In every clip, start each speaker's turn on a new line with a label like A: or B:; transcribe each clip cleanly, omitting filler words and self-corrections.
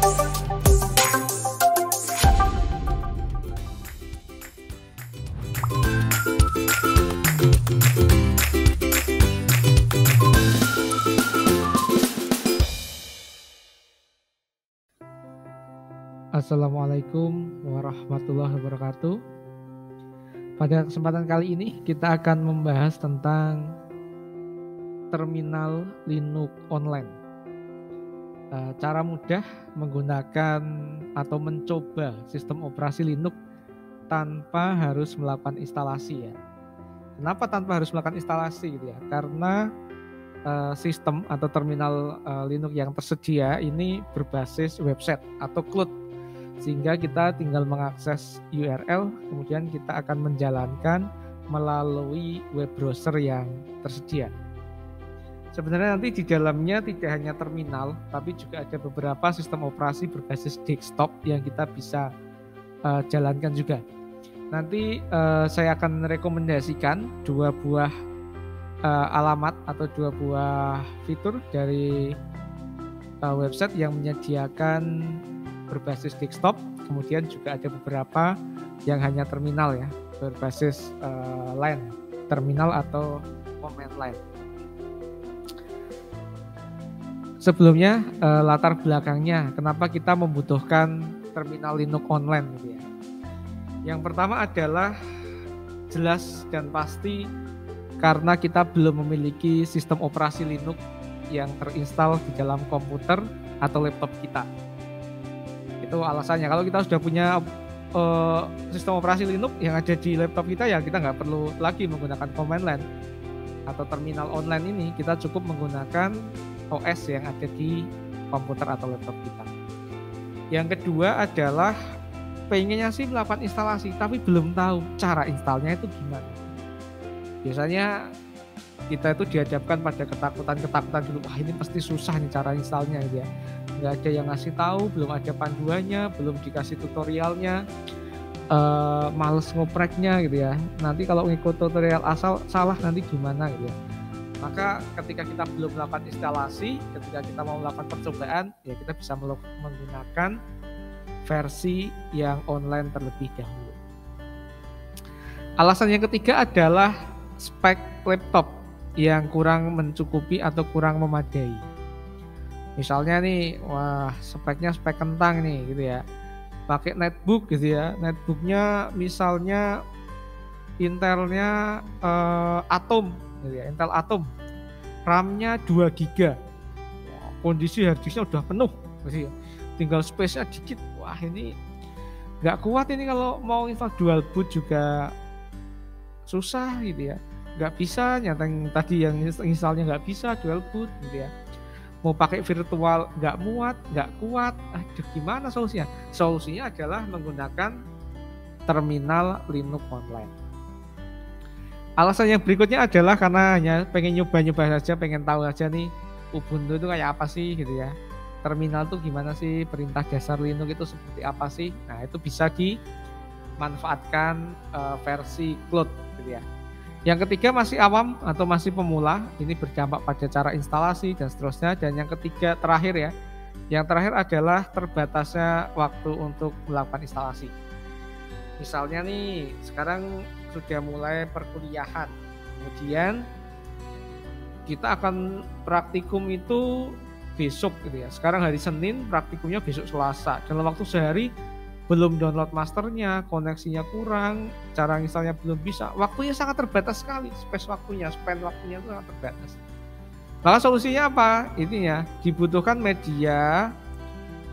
A: Assalamualaikum warahmatullahi wabarakatuh. Pada kesempatan kali ini kita akan membahas tentang terminal Linux online. Cara mudah menggunakan atau mencoba sistem operasi Linux tanpa harus melakukan instalasi ya. Kenapa tanpa harus melakukan instalasi gitu ya? Karena sistem atau terminal Linux yang tersedia ini berbasis website atau cloud. Sehingga kita tinggal mengakses URL, kemudian kita akan menjalankan melalui web browser yang tersedia. Sebenarnya nanti di dalamnya tidak hanya terminal, tapi juga ada beberapa sistem operasi berbasis desktop yang kita bisa jalankan juga. Nanti saya akan rekomendasikan dua buah alamat atau dua buah fitur dari website yang menyediakan berbasis desktop, kemudian juga ada beberapa yang hanya terminal ya, berbasis LAN, terminal atau command line. Sebelumnya latar belakangnya, kenapa kita membutuhkan terminal Linux online gitu ya. Yang pertama adalah jelas dan pasti karena kita belum memiliki sistem operasi Linux yang terinstal di dalam komputer atau laptop kita. Itu alasannya. Kalau kita sudah punya sistem operasi Linux yang ada di laptop kita, ya kita nggak perlu lagi menggunakan command line atau terminal online ini. Kita cukup menggunakan OS yang ada di komputer atau laptop kita. Yang kedua adalah pengennya sih melakukan instalasi, tapi belum tahu cara installnya itu gimana. Biasanya kita itu dihadapkan pada ketakutan dulu, wah ini pasti susah nih cara installnya gitu ya. Nggak ada yang ngasih tahu, belum ada panduannya, belum dikasih tutorialnya, males ngopreknya gitu ya. Nanti kalau ngikut tutorial asal salah nanti gimana gitu ya. Maka ketika kita belum melakukan instalasi, ketika kita mau melakukan percobaan, ya kita bisa menggunakan versi yang online terlebih dahulu. Alasan yang ketiga adalah spek laptop yang kurang mencukupi atau kurang memadai. Misalnya nih, wah speknya spek kentang nih gitu ya. Pakai netbook gitu ya. Netbooknya misalnya Intelnya Atom gitu ya, Intel Atom. RAM-nya 2 GB. Kondisi hard disk-nya udah penuh gitu ya. Tinggal space-nya dikit. Wah, ini nggak kuat ini kalau mau install dual boot juga susah gitu ya. Nggak bisa, nyateng tadi yang installnya nggak bisa dual boot gitu ya. Mau pakai virtual nggak muat, nggak kuat. Aduh, gimana solusinya? Solusinya adalah menggunakan terminal Linux online. Alasan yang berikutnya adalah karena hanya pengen nyoba-nyoba saja, pengen tahu aja nih Ubuntu itu kayak apa sih gitu ya. Terminal tuh gimana sih, perintah dasar Linux itu seperti apa sih. Nah, itu bisa dimanfaatkan versi cloud gitu ya. Yang ketiga masih awam atau masih pemula, ini berdampak pada cara instalasi dan seterusnya. Dan yang ketiga terakhir ya, yang terakhir adalah terbatasnya waktu untuk melakukan instalasi. Misalnya nih, sekarang sudah mulai perkuliahan, kemudian kita akan praktikum itu besok gitu ya. Sekarang hari Senin, praktikumnya besok Selasa. Dalam waktu sehari belum download masternya, koneksinya kurang, cara installnya belum bisa, waktunya sangat terbatas sekali, spend waktunya itu sangat terbatas. Maka solusinya apa? Ini ya, dibutuhkan media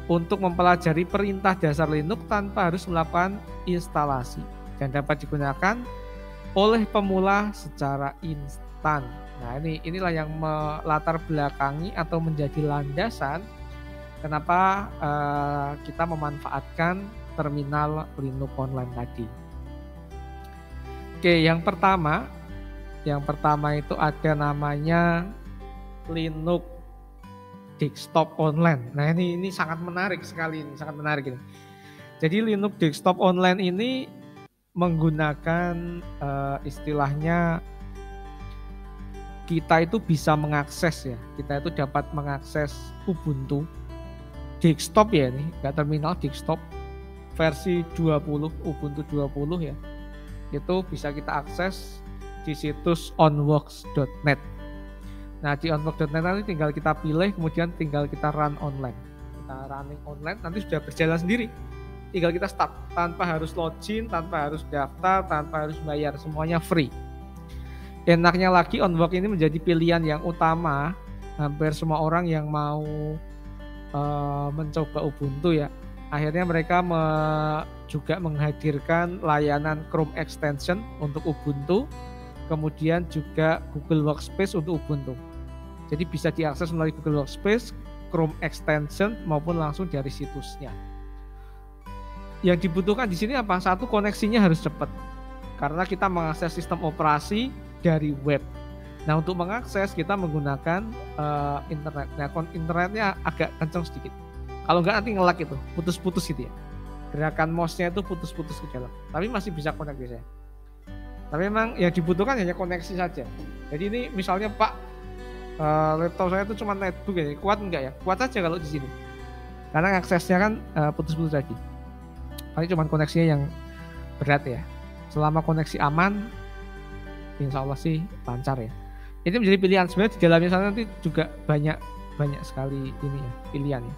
A: untuk mempelajari perintah dasar Linux tanpa harus melakukan instalasi dan dapat digunakan oleh pemula secara instan. Nah, inilah yang melatar belakangi atau menjadi landasan kenapa kita memanfaatkan terminal Linux online tadi. Oke, yang pertama itu ada namanya Linux Desktop Online. Nah, ini sangat menarik sekali, sangat menarik ini. Jadi Linux Desktop Online ini menggunakan istilahnya kita itu bisa mengakses ya, kita itu dapat mengakses Ubuntu desktop ya, ini nggak terminal, desktop versi 20 Ubuntu 20 ya, itu bisa kita akses di situs onworks.net. Nah di onworks.net nanti tinggal kita pilih, kemudian tinggal kita run online. Kita running online nanti sudah berjalan sendiri, tinggal kita start tanpa harus login, tanpa harus daftar, tanpa harus bayar, semuanya free. Enaknya lagi, onworks ini menjadi pilihan yang utama hampir semua orang yang mau mencoba Ubuntu ya. Akhirnya mereka juga menghadirkan layanan Chrome Extension untuk Ubuntu, kemudian juga Google Workspace untuk Ubuntu. Jadi bisa diakses melalui Google Workspace, Chrome Extension maupun langsung dari situsnya. Yang dibutuhkan di sini apa? Satu, koneksinya harus cepat, karena kita mengakses sistem operasi dari web. Nah untuk mengakses kita menggunakan internet. Nah internetnya agak kencang sedikit. Kalau enggak nanti nge-lag itu, putus-putus gitu ya. Gerakan mouse-nya itu putus-putus ke dalam. Tapi masih bisa connect biasanya. Tapi memang yang dibutuhkan hanya koneksi saja. Jadi ini misalnya Pak, laptop saya itu cuma netbook ya, kuat enggak ya? Kuat aja kalau di sini. Karena aksesnya kan putus-putus lagi. Paling cuma koneksinya yang berat ya. Selama koneksi aman, insya Allah sih lancar ya. Ini menjadi pilihan. Sebenarnya di dalamnya sana nanti juga banyak sekali ini ya, pilihan ya.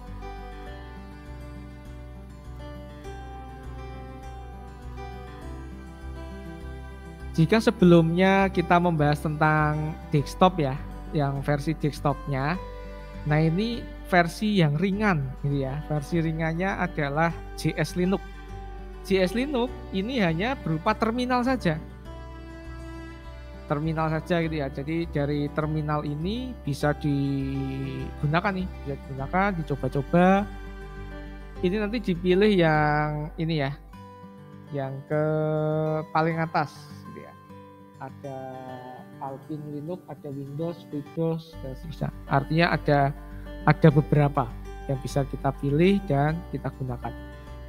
A: Jika sebelumnya kita membahas tentang desktop ya, yang versi desktopnya, nah ini versi yang ringan gitu ya. Versi ringannya adalah JS Linux. JS Linux ini hanya berupa terminal saja. Terminal saja gitu ya. Jadi dari terminal ini bisa digunakan nih, bisa digunakan, dicoba-coba. Ini nanti dipilih yang ini ya, yang ke paling atas. Ada Alpine Linux, ada Windows, dan seterusnya. Artinya ada beberapa yang bisa kita pilih dan kita gunakan.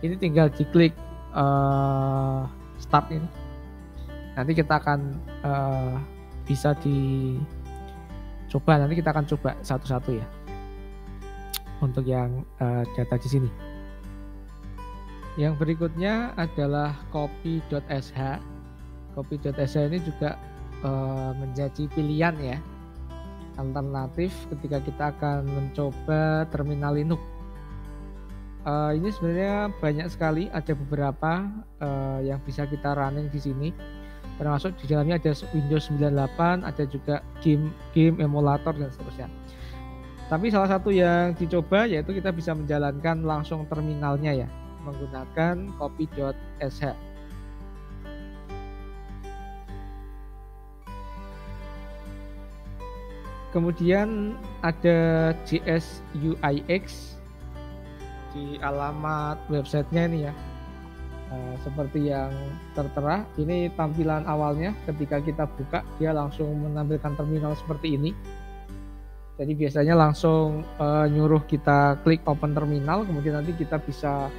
A: Ini tinggal diklik start ini. Nanti kita akan bisa dicoba. Nanti kita akan coba satu-satu ya. Untuk yang data di sini. Yang berikutnya adalah copy.sh. Copy.sh ini juga menjadi pilihan ya, alternatif ketika kita akan mencoba terminal Linux. Ini sebenarnya banyak sekali, ada beberapa yang bisa kita running di sini, termasuk di dalamnya ada Windows 98, ada juga game emulator dan seterusnya. Tapi salah satu yang dicoba yaitu kita bisa menjalankan langsung terminalnya ya, menggunakan copy.sh. Kemudian ada JS-UIX di alamat websitenya ini ya. Seperti yang tertera, ini tampilan awalnya ketika kita buka, dia langsung menampilkan terminal seperti ini. Jadi biasanya langsung nyuruh kita klik open terminal, kemudian nanti kita bisa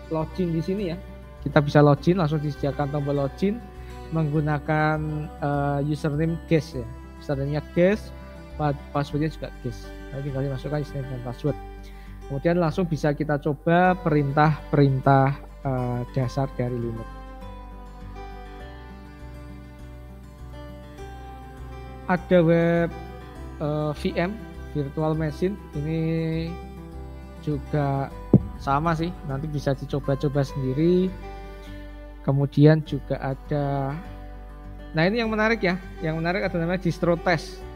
A: login di sini ya. Kita bisa login, langsung disediakan tombol login menggunakan username guest ya. Username-nya guest, passwordnya juga guest. Nanti tinggal dimasukkan username dan password. Kemudian langsung bisa kita coba perintah-perintah dasar dari Linux. Ada web VM, virtual machine, ini juga sama sih, nanti bisa dicoba-coba sendiri. Kemudian juga ada, nah ini yang menarik ya, yang menarik ada namanya distrotest.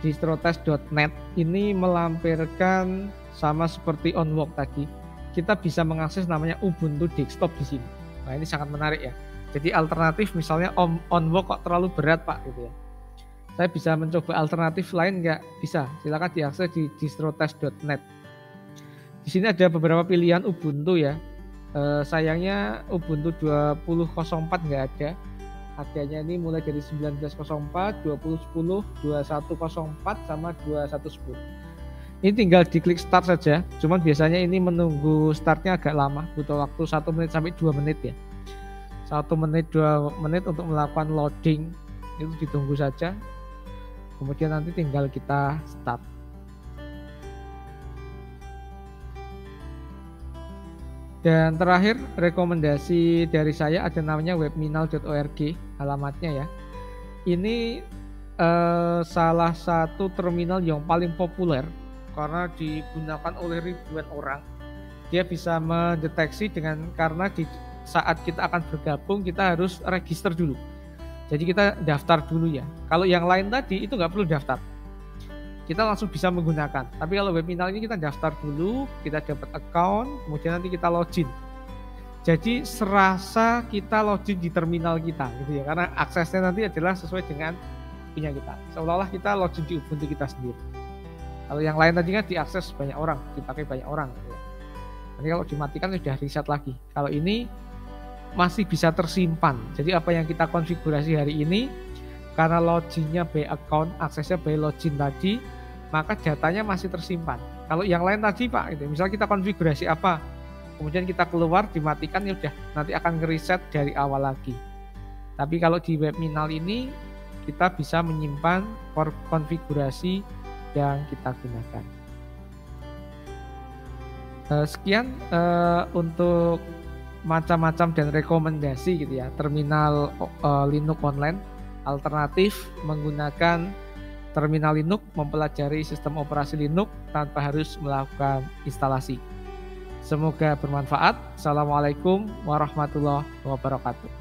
A: Distrotest.net ini melampirkan sama seperti onworks tadi, kita bisa mengakses namanya Ubuntu desktop di sini. Nah ini sangat menarik ya. Jadi alternatif misalnya onworks kok terlalu berat Pak gitu ya. Saya bisa mencoba alternatif lain nggak? Bisa, silakan diakses di distrotest.net. Di sini ada beberapa pilihan Ubuntu ya. Sayangnya Ubuntu 20.04 nggak ada. Adanya ini mulai dari 19.04, 20.10, 21.04 sama 21.10. Ini tinggal diklik start saja. Cuman biasanya ini menunggu startnya agak lama, butuh waktu 1 menit sampai 2 menit ya. 1 menit 2 menit untuk melakukan loading, itu ditunggu saja. Kemudian nanti tinggal kita start. Dan terakhir, rekomendasi dari saya ada namanya webminal.org alamatnya ya. Ini salah satu terminal yang paling populer karena digunakan oleh ribuan orang. Dia bisa mendeteksi karena di saat kita akan bergabung kita harus register dulu. Jadi kita daftar dulu ya. Kalau yang lain tadi itu nggak perlu daftar. Kita langsung bisa menggunakan. Tapi kalau Webminal ini kita daftar dulu, kita dapat account, kemudian nanti kita login. Jadi serasa kita login di terminal kita gitu ya. Karena aksesnya nanti adalah sesuai dengan punya kita. Seolah-olah kita login di Ubuntu kita sendiri. Kalau yang lain tadi kan diakses banyak orang, dipakai banyak orang gitu ya. Nanti kalau dimatikan sudah reset lagi. Kalau ini masih bisa tersimpan. Jadi apa yang kita konfigurasi hari ini, karena loginnya by account, aksesnya by login tadi, maka datanya masih tersimpan. Kalau yang lain tadi Pak, gitu, misal kita konfigurasi apa, kemudian kita keluar, dimatikan, ya udah nanti akan ngereset dari awal lagi. Tapi kalau di Webminal ini, kita bisa menyimpan konfigurasi yang kita gunakan. Sekian untuk macam-macam dan rekomendasi gitu ya, terminal Linux online alternatif menggunakan terminal Linux, mempelajari sistem operasi Linux tanpa harus melakukan instalasi. Semoga bermanfaat. Assalamualaikum warahmatullahi wabarakatuh.